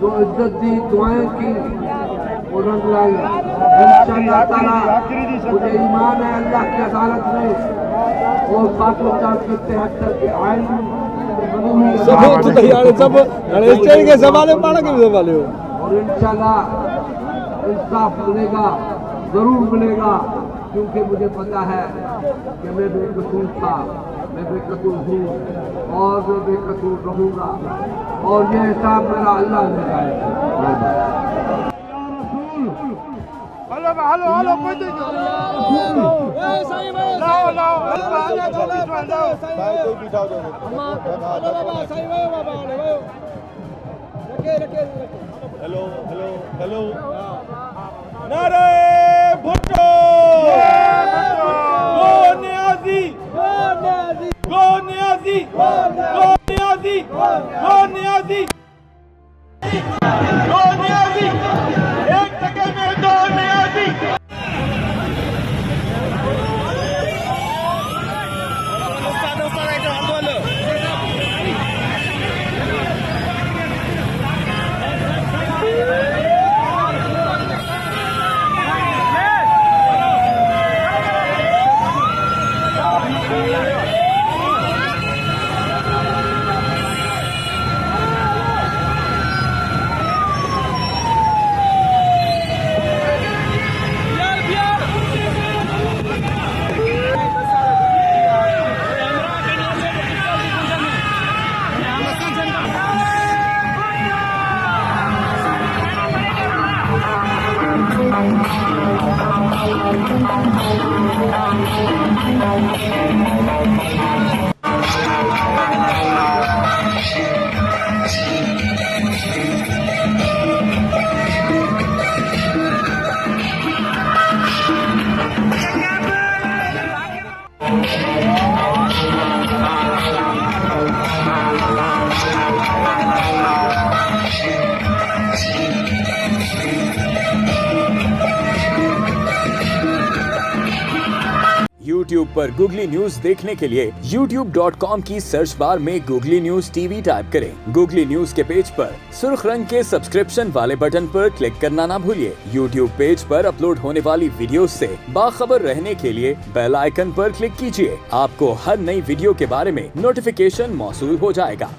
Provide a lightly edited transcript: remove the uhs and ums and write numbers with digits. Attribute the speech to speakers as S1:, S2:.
S1: जो इज्जत दी दुआएं की इंशाअल्लाह ताला मुझे ईमान है अल्लाह की अदालत में और सातों चार के 73 के आइन और इंशाअल्लाह इंसाफ मिलेगा, जरूर मिलेगा, क्योंकि मुझे पता है कि मैं बेकसूर था, मैं बेकसूर हूँ और मैं बेकसूर रहूँगा और ये हिसाब मेरा अल्लाह ने लगाया। हेलो हेलो कोई लाओ लाओ भाई कोई बिठा दो बाबा सही है बाबा रखे हेलो हेलो हेलो नारे भुट्टो गो न्याजी गो
S2: न्याजी, दो न्याजी, दो न्याजी, दो न्याजी, एक टके में दो न्याजी।
S3: YouTube पर Googly न्यूज देखने के लिए youtube.com की सर्च बार में Googly न्यूज टीवी टाइप करें। Googly न्यूज के पेज पर सुर्ख रंग के सब्सक्रिप्शन वाले बटन पर क्लिक करना ना भूलिए। YouTube पेज पर अपलोड होने वाली वीडियोस से बाखबर रहने के लिए बेल आइकन पर क्लिक कीजिए। आपको हर नई वीडियो के बारे में नोटिफिकेशन मौसूल हो जाएगा।